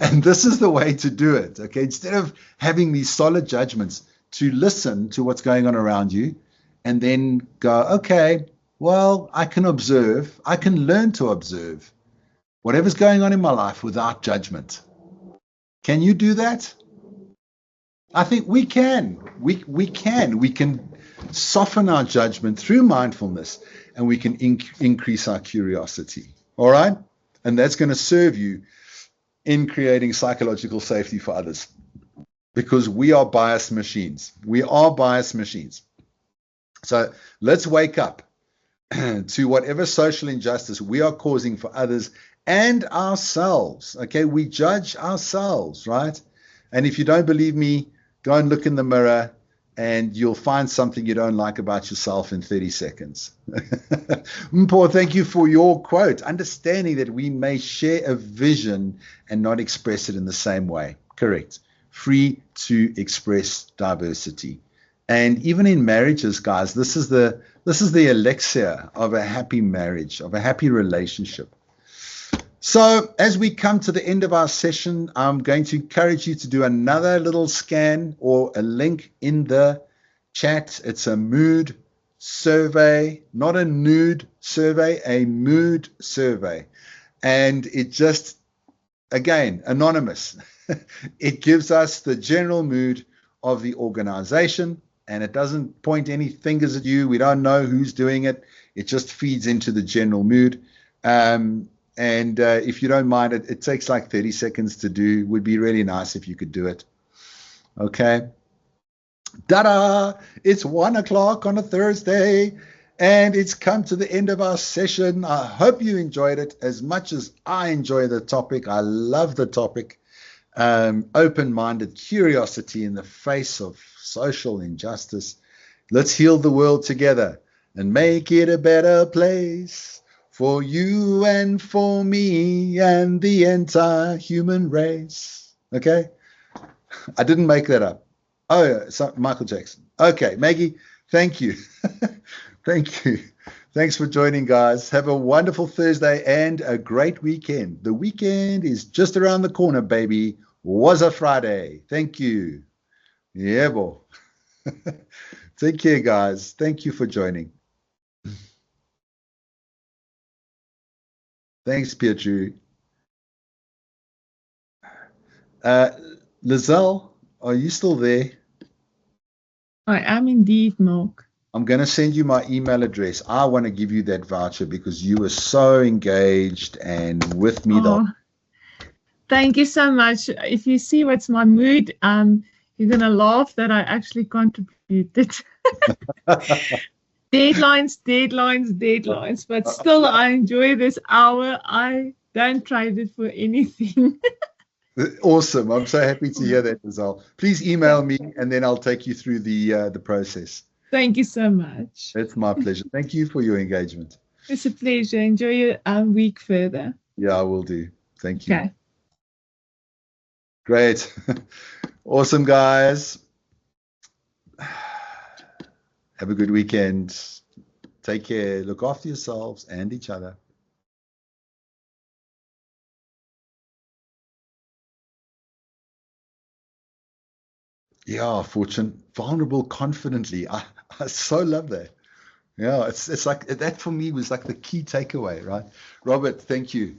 And this is the way to do it. Okay, instead of having these solid judgments, to listen to what's going on around you and then go, okay, well, I can observe. I can learn to observe whatever's going on in my life without judgment. Can you do that? I think we can. We can soften our judgment through mindfulness, and we can increase our curiosity. All right? And that's going to serve you in creating psychological safety for others, because we are bias machines. We are bias machines. So let's wake up to whatever social injustice we are causing for others and ourselves. Okay, we judge ourselves, right? And if you don't believe me, go and look in the mirror and you'll find something you don't like about yourself in 30 seconds. Paul, thank you for your quote. Understanding that we may share a vision and not express it in the same way. Correct. Free to express diversity. And even in marriages, guys, this is the elixir of a happy marriage, of a happy relationship. So as we come to the end of our session, I'm going to encourage you to do another little scan or a link in the chat. It's a mood survey, not a nude survey, a mood survey. And it just, again, anonymous. It gives us the general mood of the organization, and it doesn't point any fingers at you. We don't know who's doing it. It just feeds into the general mood. And if you don't mind, it takes like 30 seconds to do. It would be really nice if you could do it. Okay. Ta-da! It's 1:00 on a Thursday, and it's come to the end of our session. I hope you enjoyed it as much as I enjoy the topic. I love the topic. Open-minded curiosity in the face of social injustice. Let's heal the world together and make it a better place for you and for me and the entire human race. Okay? I didn't make that up. Oh, so Michael Jackson. Okay, Maggie, thank you. Thank you. Thanks for joining, guys. Have a wonderful Thursday and a great weekend. The weekend is just around the corner, baby. Was a Friday. Thank you. Yeah, boy. Take care, guys. Thank you for joining. Thanks, Pietru. Uh, Lizelle, are you still there? I am indeed, Mark. I'm going to send you my email address. I want to give you that voucher because you were so engaged and with me. Oh, thank you so much. If you see what's my mood, you're gonna laugh that I actually contributed. Deadlines, deadlines, deadlines. But still, I enjoy this hour. I don't trade it for anything. Awesome. I'm so happy to hear that, Lizelle. Please email me and then I'll take you through the process. Thank you so much. It's my pleasure. Thank you for your engagement. It's a pleasure. Enjoy your week further. Yeah, I will do. Thank you. Okay. Great. Awesome, guys. Have a good weekend. Take care. Look after yourselves and each other. Yeah, Fortune. Vulnerable confidently. I so love that. Yeah, it's like that for me was like the key takeaway, right? Robert, thank you.